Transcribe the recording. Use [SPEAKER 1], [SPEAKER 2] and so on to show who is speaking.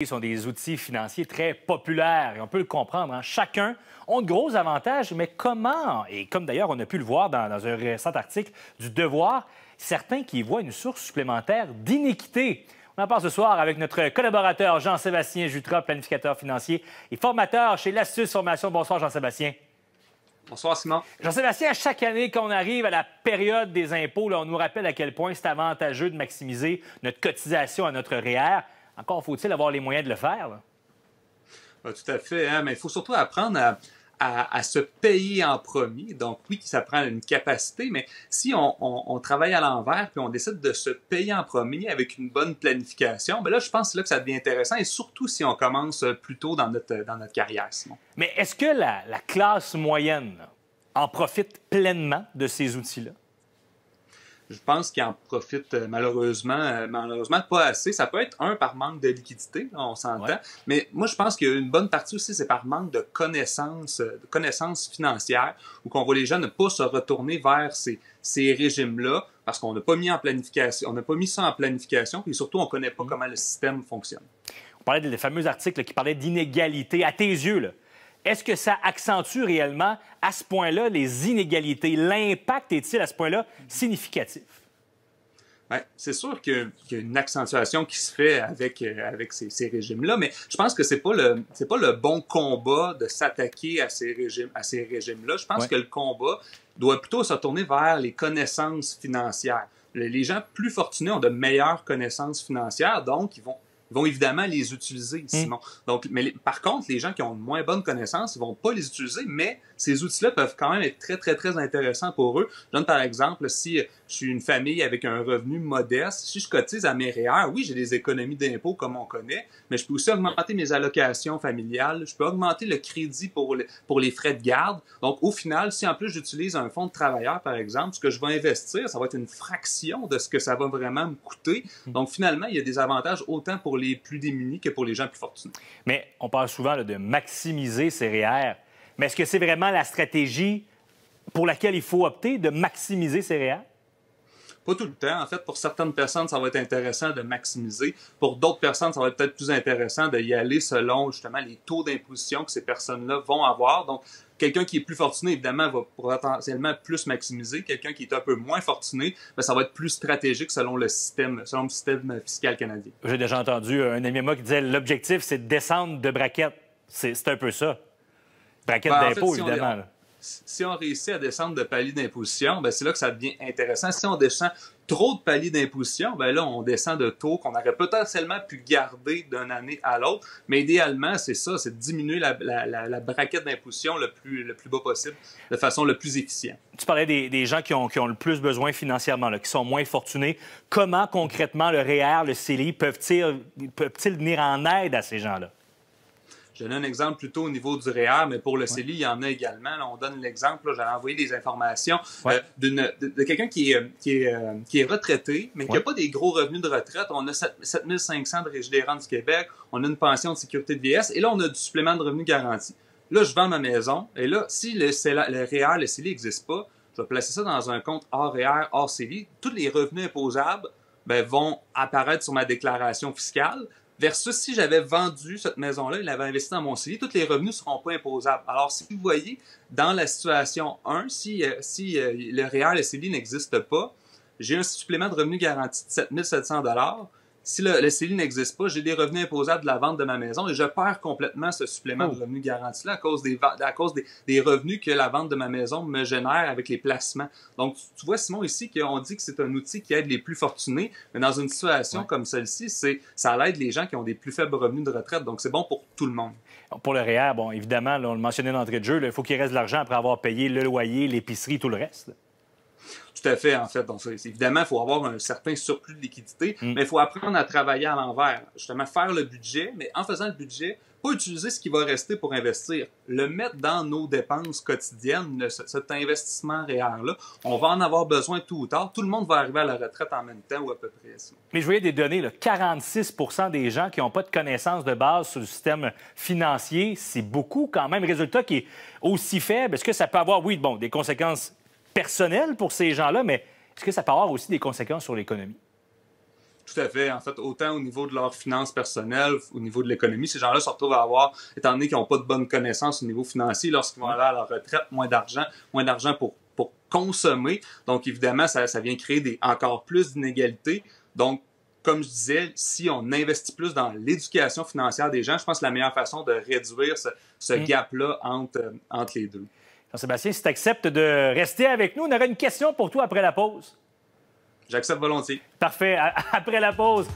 [SPEAKER 1] Sont des outils financiers très populaires et on peut le comprendre. Hein? Chacun a de gros avantages, mais comment, et comme d'ailleurs on a pu le voir dans un récent article du Devoir, certains qui y voient une source supplémentaire d'iniquité. On en parle ce soir avec notre collaborateur Jean-Sébastien Jutras, planificateur financier et formateur chez l'Astuce Formation. Bonsoir Jean-Sébastien.
[SPEAKER 2] Bonsoir Simon.
[SPEAKER 1] Jean-Sébastien, à chaque année qu'on arrive à la période des impôts, là, on nous rappelle à quel point c'est avantageux de maximiser notre cotisation à notre REER. Encore faut-il avoir les moyens de le faire, là?
[SPEAKER 2] Tout à fait, hein? Mais il faut surtout apprendre à se payer en premier. Donc oui, ça prend une capacité, mais si on travaille à l'envers puis on décide de se payer en premier avec une bonne planification, bien là, je pense que c'est là que ça devient intéressant et surtout si on commence plus tôt dans notre carrière, Simon.
[SPEAKER 1] Mais est-ce que la classe moyenne là, en profite pleinement de ces outils-là?
[SPEAKER 2] Je pense qu'ils en profitent malheureusement pas assez. Ça peut être par manque de liquidité, là, on s'entend. Ouais. Mais moi, je pense qu'une bonne partie aussi, c'est par manque de connaissances financières, ou qu'on voit les gens ne pas se retourner vers ces régimes-là, parce qu'on n'a pas mis en planification, on n'a pas mis ça en planification, et surtout, on ne connaît pas comment le système fonctionne.
[SPEAKER 1] On parlait des fameux articles qui parlaient d'inégalité. À tes yeux, là, est-ce que ça accentue réellement à ce point-là les inégalités? L'impact est-il à ce point-là significatif?
[SPEAKER 2] Ouais, c'est sûr qu'il y a une accentuation qui se fait avec ces régimes-là, mais je pense que c'est pas le bon combat de s'attaquer à ces régimes-là. Je pense que le combat doit plutôt se tourner vers les connaissances financières. Les gens plus fortunés ont de meilleures connaissances financières, donc ils vont évidemment les utiliser, Simon. Donc, par contre, les gens qui ont une moins bonne connaissance, ils vont pas les utiliser, mais ces outils-là peuvent quand même être très, très, très intéressants pour eux. Je donne par exemple, si je suis une famille avec un revenu modeste, si je cotise à mes REER, oui, j'ai des économies d'impôts comme on connaît, mais je peux aussi augmenter mes allocations familiales, je peux augmenter le crédit pour les frais de garde. Donc, au final, si en plus j'utilise un fonds de travailleur, par exemple, ce que je vais investir, ça va être une fraction de ce que ça va vraiment me coûter. Donc, finalement, il y a des avantages autant pour les plus démunis que pour les gens plus fortunés.
[SPEAKER 1] Mais on parle souvent là, de maximiser ses REER. Mais est-ce que c'est vraiment la stratégie pour laquelle il faut opter, de maximiser ses REER?
[SPEAKER 2] Pas tout le temps. En fait, pour certaines personnes, ça va être intéressant de maximiser. Pour d'autres personnes, ça va être peut-être plus intéressant d'y aller selon justement les taux d'imposition que ces personnes-là vont avoir. Donc, quelqu'un qui est plus fortuné, évidemment, va potentiellement plus maximiser. Quelqu'un qui est un peu moins fortuné, bien, ça va être plus stratégique selon le système fiscal canadien.
[SPEAKER 1] J'ai déjà entendu un ami à moi qui disait l'objectif, c'est de descendre de braquette. C'est un peu ça. Braquette d'impôt, évidemment.
[SPEAKER 2] Si on réussit à descendre de palier d'imposition, ben c'est là que ça devient intéressant. Si on descend trop de paliers d'imposition, ben là, on descend de taux qu'on aurait potentiellement pu garder d'une année à l'autre. Mais idéalement, c'est ça, c'est de diminuer la braquette d'imposition le plus bas possible, de façon le plus efficiente.
[SPEAKER 1] Tu parlais des gens qui ont le plus besoin financièrement, là, qui sont moins fortunés. Comment, concrètement, le REER, le CELI peuvent-ils venir en aide à ces gens-là?
[SPEAKER 2] Je donne un exemple plutôt au niveau du REER, mais pour le CELI, il y en a également. Là, on donne l'exemple, j'avais envoyé des informations de quelqu'un qui est retraité, mais qui n'a pas des gros revenus de retraite. On a 7 500 de Régie des rentes du Québec, on a une pension de sécurité de vieillesse, et là, on a du supplément de revenus garanti. Là, je vends ma maison, et là, si le REER, le CELI n'existe pas, je vais placer ça dans un compte hors REER, hors CELI. Tous les revenus imposables vont apparaître sur ma déclaration fiscale. Versus si j'avais vendu cette maison-là, il l'avait investi dans mon CELI, tous les revenus ne seront pas imposables. Alors, si vous voyez, dans la situation 1, si le REER, le CELI n'existe pas, j'ai un supplément de revenus garanti de 7 700 $. Si le CELI n'existe pas, j'ai des revenus imposables de la vente de ma maison et je perds complètement ce supplément de revenus garanti-là à cause des revenus que la vente de ma maison me génère avec les placements. Donc, tu vois, Simon, ici, qu'on dit que c'est un outil qui aide les plus fortunés, mais dans une situation comme celle-ci, ça aide les gens qui ont des plus faibles revenus de retraite. Donc, c'est bon pour tout le monde.
[SPEAKER 1] Pour le REER, bon, évidemment, là, on le mentionnait d'entrée de jeu, il faut qu'il reste de l'argent après avoir payé le loyer, l'épicerie, tout le reste. Là.
[SPEAKER 2] Tout à fait, en fait. Donc, évidemment, il faut avoir un certain surplus de liquidité, mais il faut apprendre à travailler à l'envers. Justement, faire le budget, mais en faisant le budget, pas utiliser ce qui va rester pour investir. Le mettre dans nos dépenses quotidiennes, cet investissement REER-là. On va en avoir besoin tôt ou tard. Tout le monde va arriver à la retraite en même temps ou à peu près.
[SPEAKER 1] Mais je voyais des données, là, 46 % des gens qui n'ont pas de connaissances de base sur le système financier. C'est beaucoup quand même. Résultat qui est aussi faible. Est-ce que ça peut avoir, oui, bon, des conséquences personnelles pour ces gens-là, mais est-ce que ça peut avoir aussi des conséquences sur l'économie?
[SPEAKER 2] Tout à fait. En fait, autant au niveau de leurs finances personnelles, au niveau de l'économie, ces gens-là se retrouvent à avoir, étant donné qu'ils n'ont pas de bonnes connaissances au niveau financier, lorsqu'ils vont aller à leur retraite, moins d'argent pour consommer. Donc, évidemment, ça vient créer encore plus d'inégalités. Donc, comme je disais, si on investit plus dans l'éducation financière des gens, je pense que la meilleure façon de réduire ce gap-là entre les deux.
[SPEAKER 1] Jean-Sébastien, si tu acceptes de rester avec nous, on aurait une question pour toi après la pause.
[SPEAKER 2] J'accepte volontiers.
[SPEAKER 1] Parfait. Après la pause,